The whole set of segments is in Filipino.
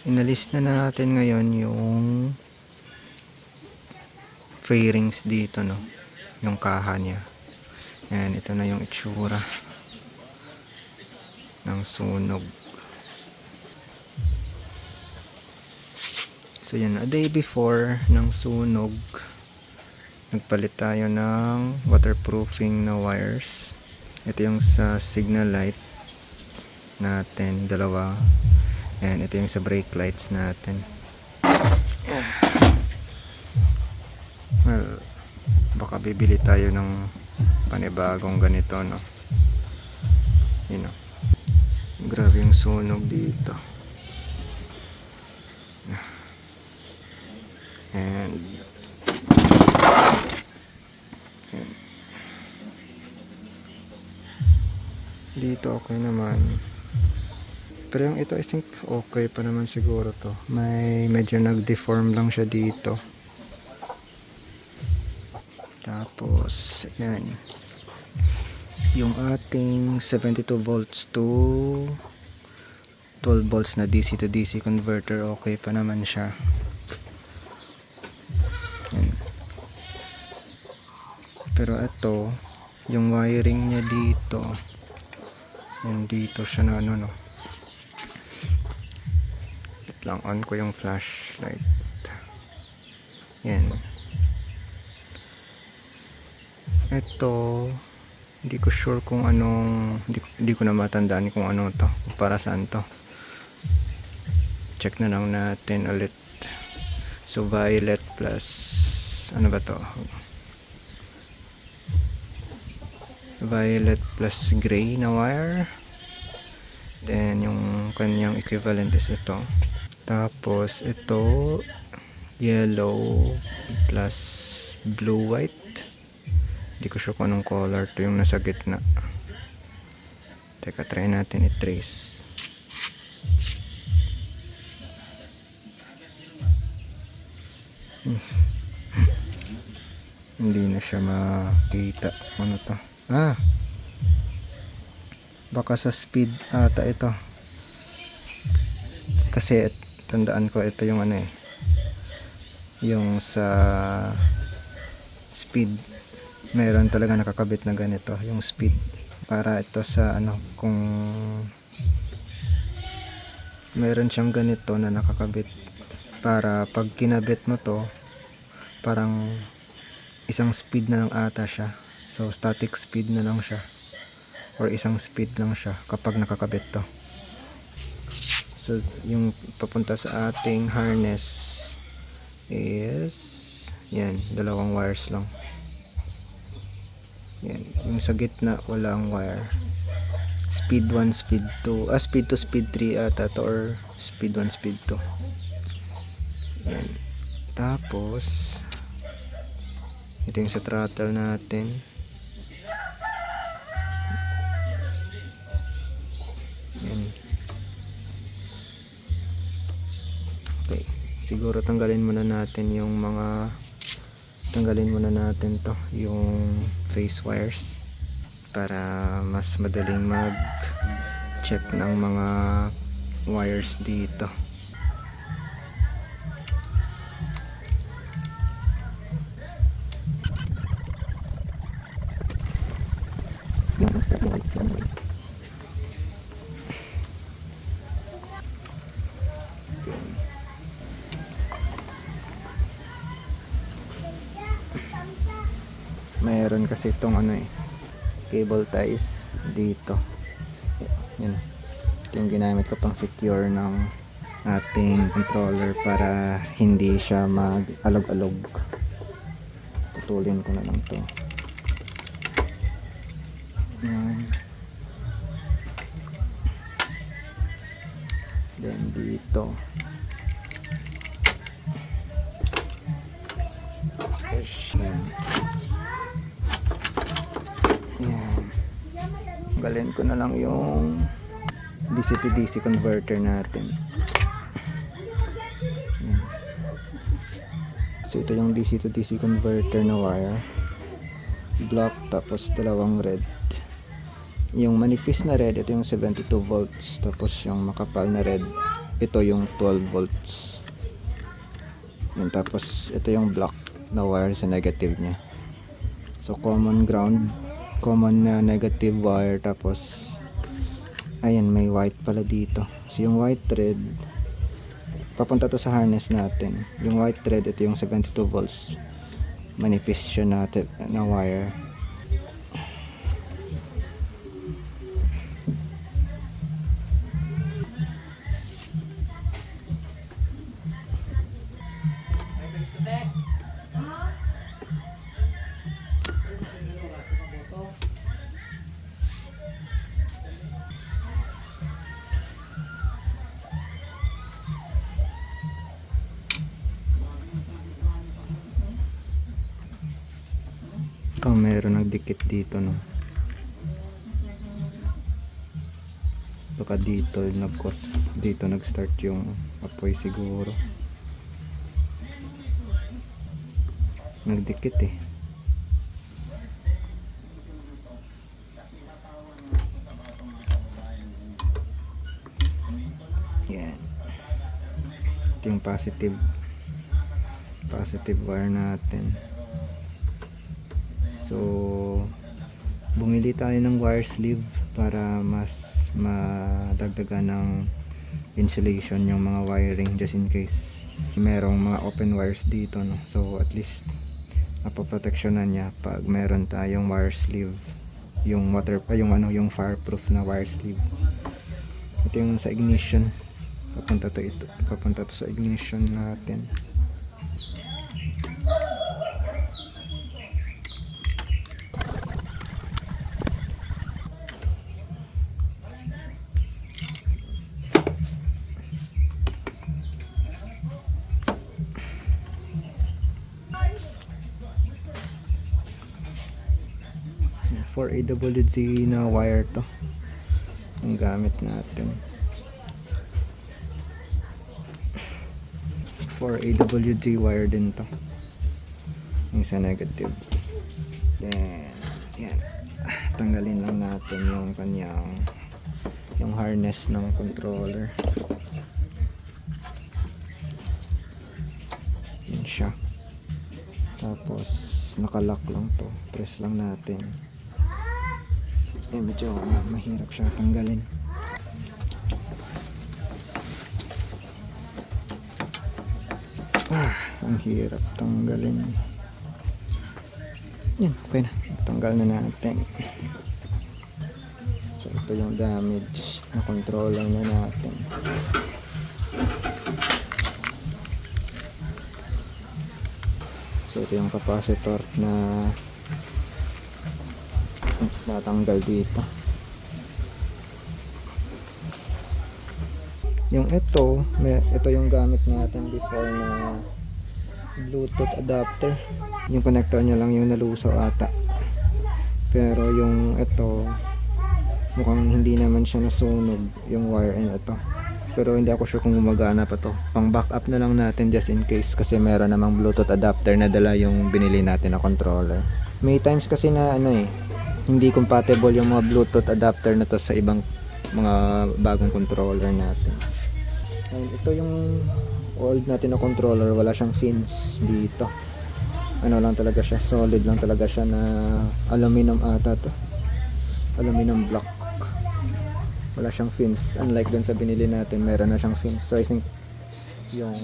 Inalis na natin ngayon yung fairings dito, no, yung kaha niya. Ayan, ito na yung itsura ng sunog. So yan, a day before ng sunog, nagpalit tayo ng waterproofing na wires. Ito yung sa signal light natin, dalawa. And ito yung sa brake lights natin. Well, baka bibili tayo ng panibagong ganito, no. You know, grabe yung sunog dito. And dito okay naman, pero yung ito I think okay pa naman siguro to. May medyo nag-deform lang siya dito. Tapos yan, yung ating 72 volts to 12 volts na DC to DC converter, okay pa naman siya. Yan. Pero ito, yung wiring niya dito, yan dito siya na ano, no. Wait lang, on ko yung flashlight. Yan. Ito, hindi ko sure kung anong, hindi ko na matandaan kung ano to, para saan to. Check na lang natin ulit. So violet plus, ano ba to? Violet plus gray na wire. Then yung kanyang equivalent is ito. Tapos ito, yellow plus blue white. Hindi ko sure kung anong color to yung nasa gitna. Teka, try natin i-trace. Hindi na siya makita. Ano to? Baka sa speed ata ito. Kasi tandaan ko ito yung ano eh, yung sa speed meron talaga nakakabit na ganito yung speed, para ito sa ano, kung meron siyang ganito na nakakabit, para pag kinabit mo to parang isang speed na lang ata siya. So static speed na lang siya, or isang speed lang siya kapag nakakabit to. So yung papunta sa ating harness is yan, dalawang wires lang. Yan, yung sa gitna walang wire. Speed 1, speed 2, speed 2, speed 3 ata to, or speed 1, speed 2. Yan. Tapos ito yung sa throttle natin. Yan. Okay, siguro tanggalin muna natin to, yung phase wires, para mas madaling mag check ng mga wires dito. Mayroon kasi itong ano eh, cable ties dito. Yan. Ito yung ginamit ko pang secure ng ating controller para hindi siya mag-alog-alog. Putulin ko na lang to. Yan. Then dito. Yan. Yan. Galin ko na lang yung DC to DC converter natin. Yan. So ito yung DC to DC converter na wire. Black, tapos dalawang red. Yung manipis na red, ito yung 72 volts. Tapos yung makapal na red, ito yung 12 volts. Yan, tapos ito yung black na wire sa negative niya. So common ground, common na negative wire, tapos ayan, may white pala dito. So yung white thread papunta to sa harness natin. Yung white thread, ito yung 72 volts. Manipis siya na wire. Meron nagdikit dito, no. Baka dito nag-start yung apoy siguro. Nagdikit eh. Yan. Ito yung positive wire natin. So bumili tayo ng wire sleeve para mas madagdagan ng insulation yung mga wiring, just in case merong mga open wires dito, no. So at least mapoproteksyonan niya pag meron tayong wire sleeve, yung yung fireproof na wire sleeve. Ito yung sa ignition, papunta to sa ignition natin. For AWD na wire to ang gamit natin. For AWD wire din to, yung sa negative. Then yan, tanggalin lang natin yung harness ng controller. Yan siya. Tapos nakalock lang to, press lang natin. Medyo mahirap siya tanggalin. Ang hirap tanggalin. Yan, okay na. Tanggal na natin. So ito yung damage na controller na natin. So ito yung capacitor na natanggal dito. Yung ito yung gamit natin before na Bluetooth adapter. Yung connector niya lang yung nalusaw ata. Pero yung ito mukhang hindi naman siya nasunog, yung wire and ito. Pero hindi ako sure kung gumagana pa to. Pang backup na lang natin just in case, kasi meron namang Bluetooth adapter na dala yung binili natin na controller. May times kasi na hindi compatible yung mga Bluetooth adapter na to sa ibang mga bagong controller natin. And ito yung old natin na controller, wala siyang fins dito. Lang talaga siya, solid lang talaga siya na aluminum ata to. Aluminum block. Wala siyang fins. Unlike dun sa binili natin, meron na siyang fins. So I think yung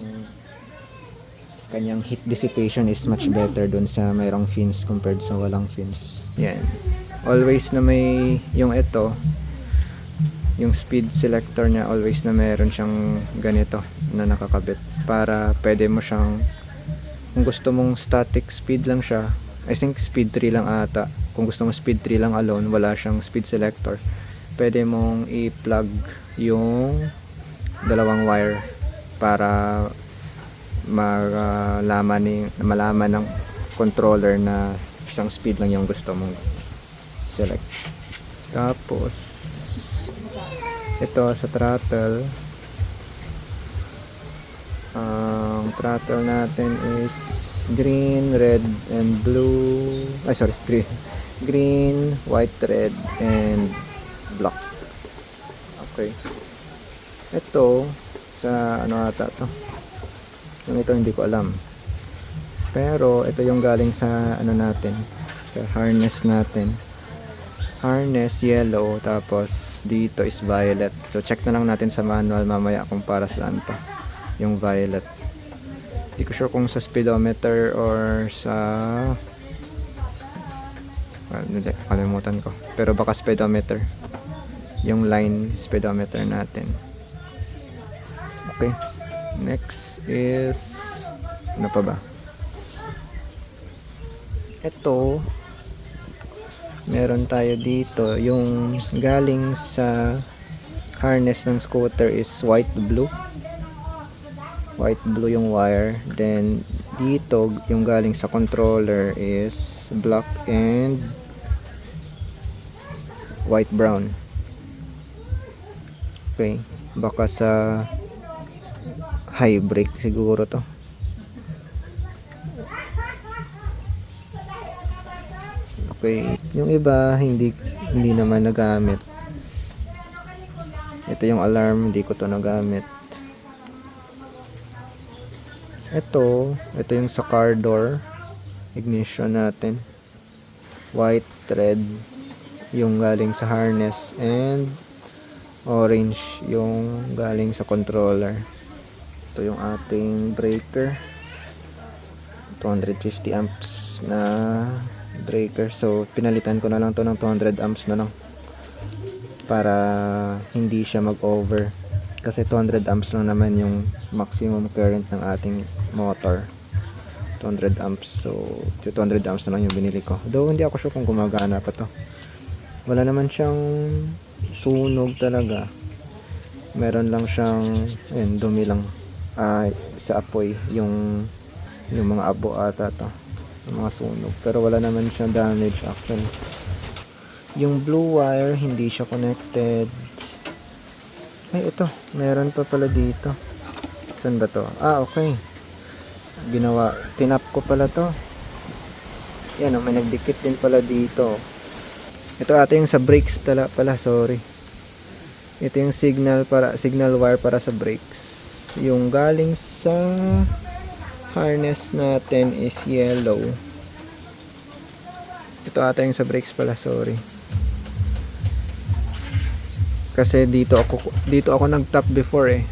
kanyang heat dissipation is much better dun sa mayroong fins compared sa walang fins. Yan. Always na may yung speed selector niya, always na meron siyang ganito na nakakabit para pwede mo siyang, kung gusto mong static speed lang siya, I think speed 3 lang ata, kung gusto mong speed 3 lang alone, wala siyang speed selector, pwede mong i-plug yung dalawang wire para malaman ng controller na isang speed lang yung gusto mong select. Tapos ito sa throttle, ang throttle natin is green, red, and blue. Green, white, red, and black. Okay. Ito sa ano ata to. Yung ito hindi ko alam. Pero ito yung galing sa ano natin, sa harness natin. Harness yellow, tapos dito is violet. So check na lang natin sa manual mamaya kung para saan pa yung violet. Hindi ko sure kung sa speedometer or sa kalimutan ko. Pero baka speedometer. Yung line speedometer natin. Okay. Next is ano pa ba? Ito meron tayo dito yung galing sa harness ng scooter is white blue yung wire, then dito yung galing sa controller is black and white brown. Okay, baka sa high brake siguro to. Okay, yung iba hindi naman nagamit. Ito yung alarm, hindi ko to nagamit. Ito yung sa car door ignition natin, white thread yung galing sa harness and orange yung galing sa controller. Ito yung ating breaker, 250 amps na breaker. So pinalitan ko na lang to ng 200 amps na lang para hindi siya mag-over, kasi 200 amps lang naman yung maximum current ng ating motor, 200 amps. So 200 amps na lang yung binili ko, though hindi ako sure kung gumagana pa to. Wala naman siyang sunog talaga, meron lang siyang ayun, dumi lang sa apoy, yung mga abo ata to, yung mga sunog, pero wala naman siyang damage actually. Yung blue wire hindi siya connected. Ay, ito meron pa pala dito. Saan ba to? Okay, tinap ko pala to. Yan, may nagdikit din pala dito. Ito ata yung sa brakes pala, sorry. Ito yung signal wire para sa brakes. Yung galing sa harness natin is yellow. Ito ata yung sa brakes pala, sorry. Kasi dito ako nag-tap before eh.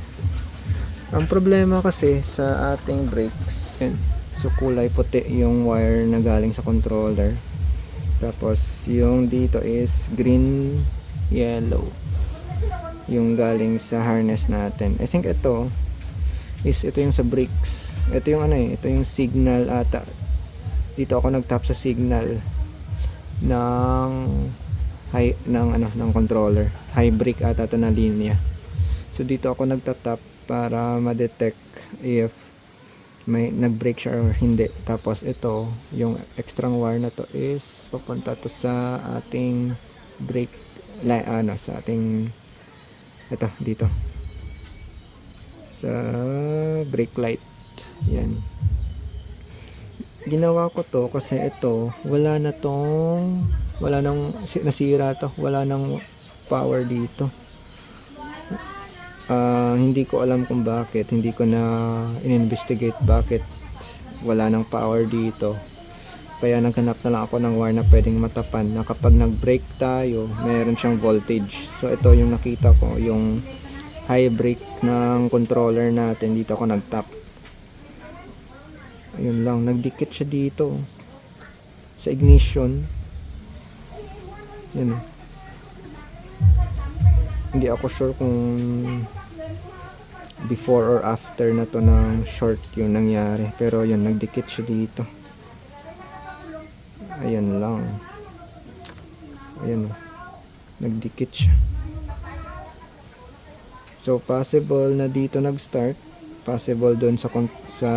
Ang problema kasi sa ating brakes, so kulay puti yung wire na galing sa controller. Tapos yung dito is green yellow yung galing sa harness natin. I think ito yung sa brakes. Ito yung ito yung signal ata. Dito ako nag-tap sa signal ng controller. High brake ata to na linya. So dito ako nagtatap para ma-detect if may nag-brake siya or hindi. Tapos ito, yung extra wire na to is papunta to sa ating brake sa ating dito sa brake light. Yan. Ginawa ko to kasi ito wala nang nasira to, wala nang power dito. Hindi ko alam kung bakit, hindi ko na in-investigate bakit wala nang power dito. Kaya naghanap na lang ako ng wire na pwedeng matapan na kapag nag-brake tayo, meron siyang voltage. So ito yung nakita ko, yung high brake ng controller natin. Dito ako nag-tap. Ayun lang, nagdikit siya dito sa ignition. Yan. Hindi ako sure kung before or after na to ng short yung nangyari, pero yun, nagdikit siya dito. Ayan lang. Ayan, nagdikit siya. So possible na dito nag-start, possible doon sa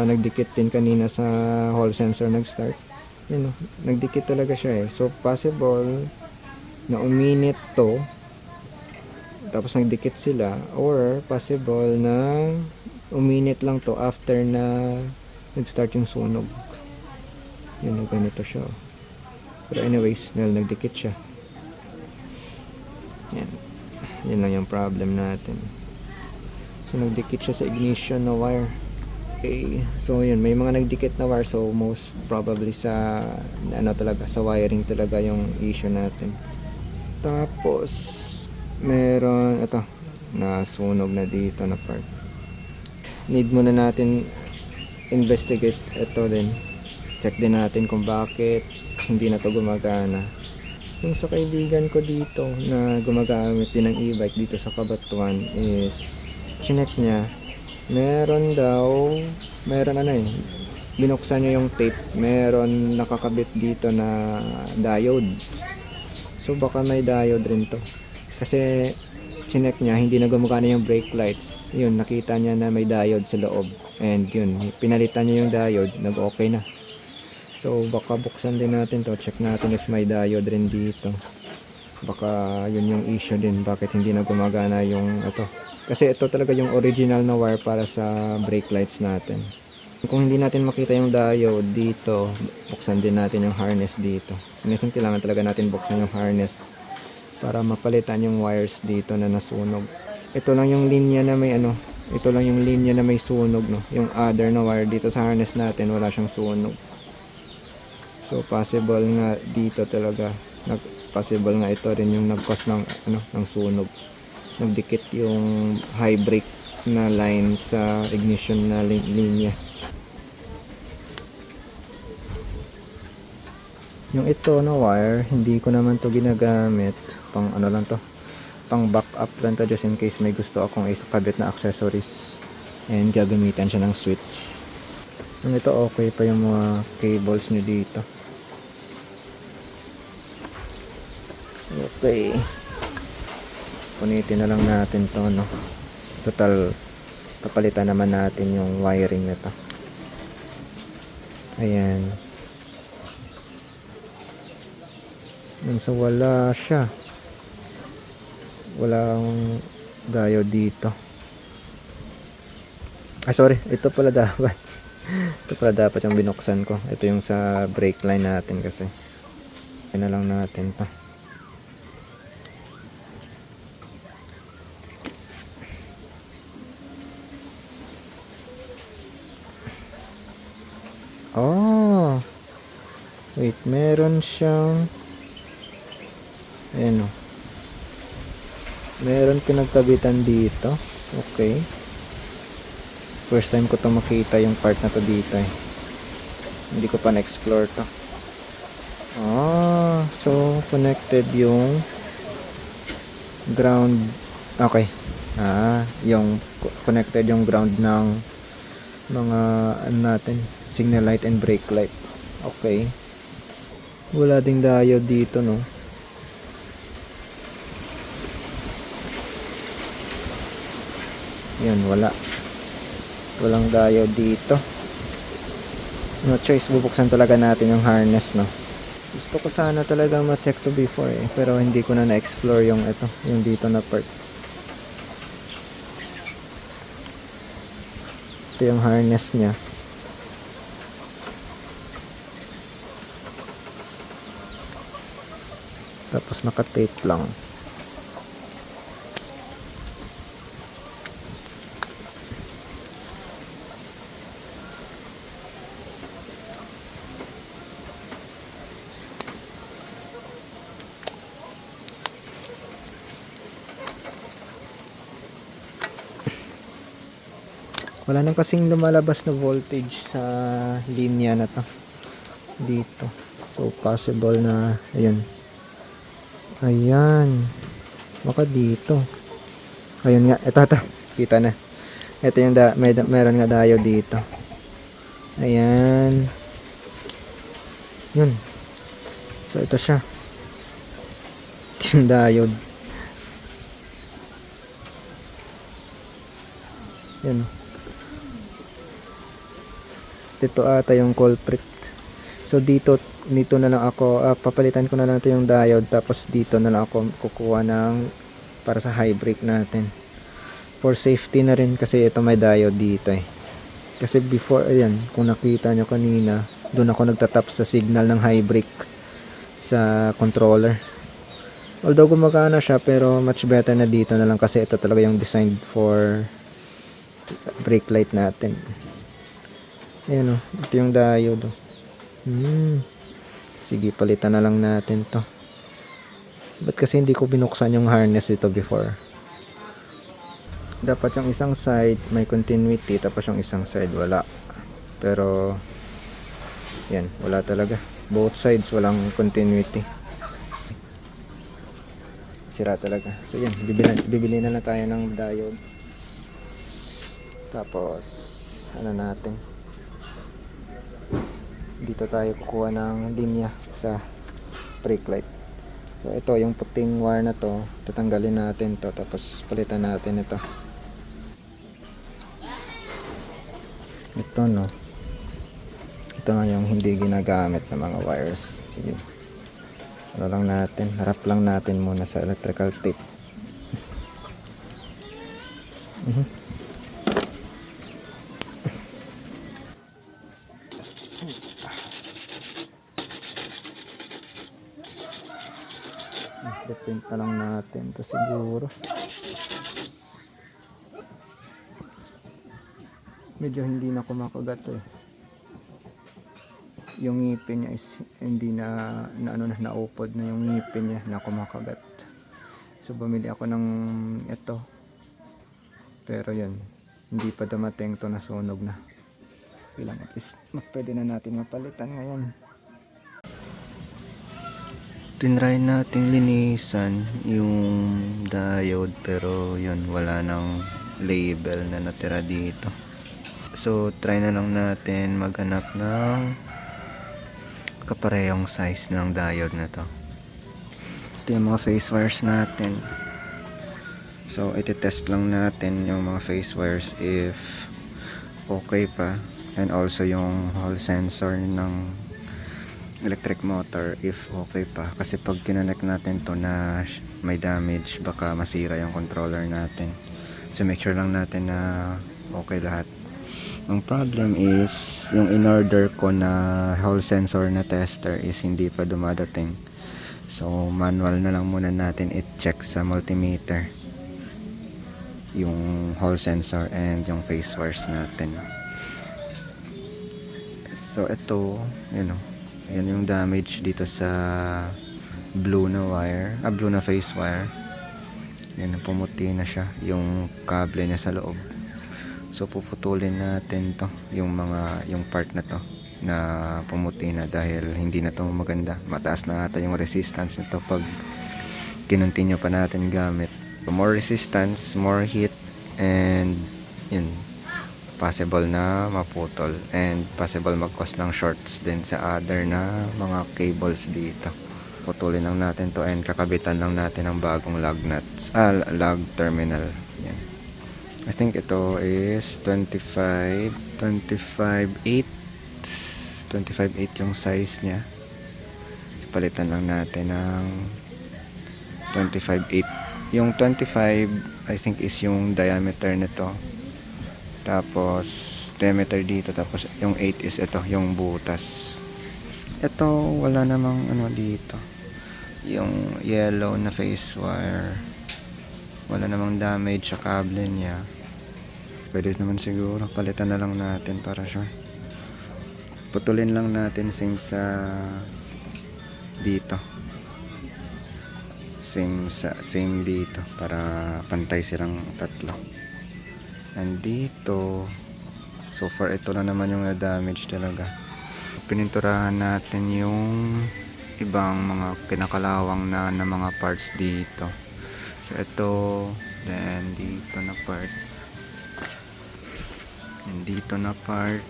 nagdikit din kanina sa hall sensor nag-start. Yan, nagdikit talaga siya eh. So possible na uminit to, tapos nagdikit sila, or possible na uminit lang to after na nag-start yung sunog. Yun, ganito siya. Pero anyways, nagdikit siya. Yan. Yan lang yung problem natin. So nagdikit siya sa ignition na wire. Okay. So yun, may mga nagdikit na wire, so most probably sa ano talaga, sa wiring talaga yung issue natin. Tapos meron ito, nasunog na dito na part. Need muna natin investigate ito din. Check din natin kung bakit hindi na to gumagana. Yung sa kaibigan ko dito na gumagamit din ng e-bike dito sa Cabanatuan is chinek niya, meron ano eh, binuksan niya yung tape, meron nakakabit dito na diode. So baka may diode rin to, kasi chinek niya hindi na gumagana yung brake lights. Yun, nakita niya na may diode sa loob, and yun, pinalitan niya yung diode, nag okay na. So baka buksan din natin to, check natin if may diode rin dito. Baka yun yung issue din, bakit hindi na gumagana yung ito. Kasi ito talaga yung original na wire para sa brake lights natin. Kung hindi natin makita yung diode dito, buksan din natin yung harness dito. I think kailangan talaga natin buksan yung harness para mapalitan yung wires dito na nasunog. Ito lang yung linya na may ano, ito lang yung linya na may sunog, no. Yung other na wire dito sa harness natin, wala siyang sunog. So possible nga dito talaga, possible nga ito rin yung nag-cause ng ano, ng sunog. Nagdikit yung high brake na line sa ignition na linya. Yung ito na wire, hindi ko naman to ginagamit, pang ano lang to, pang backup lang to, just in case may gusto akong ikabit na accessories and gagamitan siya ng switch. Yung ito okay pa yung mga cables nyo dito. Okay, punitin na lang natin to, no. Total, papalitan naman natin yung wiring nito. Ayan. So wala siya, walang diode dito. Sorry, ito pala dapat ito pala dapat yung binuksan ko. Ito yung sa brake line natin kasi. Ayan na lang natin to. Oh, wait, meron siyang, ayan o, meron pinagkabitan dito. Okay, first time ko to makita yung part na to dito eh. Hindi ko pa na-explore to. So connected yung ground. Okay, yung connected yung ground ng mga ano natin, signal light and brake light. Okay, wala ding diode dito, no. Yan, walang diode dito. No choice, bubuksan talaga natin yung harness, no. Gusto ko sana talagang ma-check to before eh, pero hindi ko na na-explore yung ito, yung dito na part. Ito yung harness niya. Tapos naka-tape lang. Wala nang kasing lumalabas na voltage sa linya na to dito. So possible na ayun. Ayan. Baka dito. Ayun nga, ito. Kita na. Ito yung meron nga diode dito. Ayan. Yun. So ito siya. Ito yung diode. Yun. Ito ata yung culprit. So dito na lang ako, papalitan ko na lang ito yung diode, tapos dito na lang ako kukuha ng para sa high brake natin. For safety na rin kasi ito may diode dito eh. Kasi before, ayan, kung nakita nyo kanina, doon ako nagtatap sa signal ng high brake sa controller. Although gumagana siya, pero much better na dito na lang kasi ito talaga yung designed for brake light natin. Ayan o, ito yung diode. Sige, palitan na lang natin to. Ba't kasi hindi ko binuksan yung harness ito before? Dapat yung isang side may continuity, tapos yung isang side wala. Pero yan, wala talaga. Both sides walang continuity. Sira talaga. So yan, bibili na tayo ng diode. Tapos ano natin, dito tayo kukuha ng linya sa brake light. So ito yung puting wire na to, tatanggalin natin to, tapos palitan natin ito. Ito no, ito na yung hindi ginagamit ng mga wires. Sige, ano lang natin, harap lang natin muna sa electrical tape. Reprint na lang natin to siguro. Medyo hindi na kumakagat eh. Yung ngipin niya is hindi na naupod na yung ngipin niya na kumakagat. So bumili ako ng ito. Pero yun, hindi pa dumating to, nasunog na. Kailangan at least pwede na natin mapalitan ngayon. Tinry natin linisan yung diode pero yun, wala nang label na natira dito. So try na lang natin maghanap ng kaparehong size ng diode na to. Ito yung mga phase wires natin. So iti-test lang natin yung mga phase wires if okay pa, and also yung hall sensor ng electric motor if okay pa, kasi pag kinonect natin to na may damage baka masira yung controller natin. So make sure lang natin na okay lahat. Ang problem is yung in-order ko na hall sensor na tester is hindi pa dumadating. So manual na lang muna natin i-check sa multimeter yung hall sensor and yung phase wires natin. So ito, you know, yan yung damage dito sa blue na wire, blue na phase wire. Yan, pumuti na siya yung kable niya sa loob. So puputulin natin to, yung part na to na pumuti na dahil hindi na to maganda. Mataas na ata yung resistance nito pag kinontinue pa natin gamit. So, more resistance, more heat, and yun, possible na maputol and possible mag-cause ng shorts din sa other na mga cables dito. Putulin lang natin to and kakabitan lang natin ng bagong lug nuts, lug terminal. Yan. I think ito is 25.8 yung size niya. So, palitan lang natin ng 25.8. Yung 25 I think is yung diameter nito. Tapos diameter dito, tapos yung 8 is ito, yung butas. Ito wala namang ano dito. Yung yellow na phase wire, wala namang damage sa cable niya. Pwede naman siguro palitan na lang natin para sure. Putulin lang natin same sa dito. Same dito para pantay silang tatlo. And dito, so far ito na naman yung na-damage talaga. Pininturahan natin yung ibang mga kinakalawang na mga parts dito. So ito, then dito na part, and dito na part,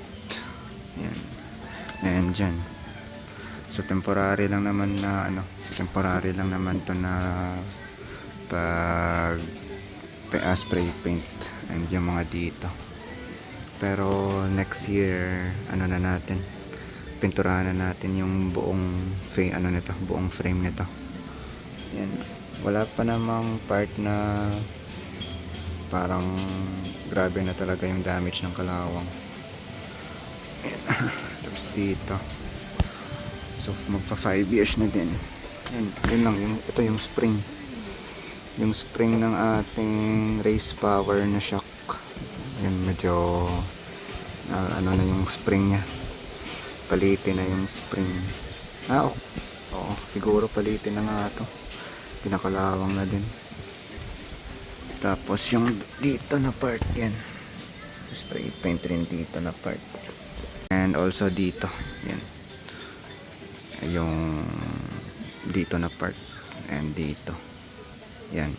yan, and dyan. So temporary lang naman na temporary lang naman to na pag spray paint and yung mga dito. Pero next year na natin, pinturahan na natin yung buong buong frame nito. Yan. Wala pa namang part na parang grabe na talaga yung damage ng kalawang. Tapos dito, so magpa 5 years na din. Yan lang ito yung spring ng ating race power na shock. Yan, medyo ano na yung spring niya. Palitin na yung spring. Oo, siguro palitin na nga to. Pinakalawang na din. Tapos yung dito na part yan. Spray paint rin dito na part. And also dito. Yan. Yung dito na part. And dito. Yan.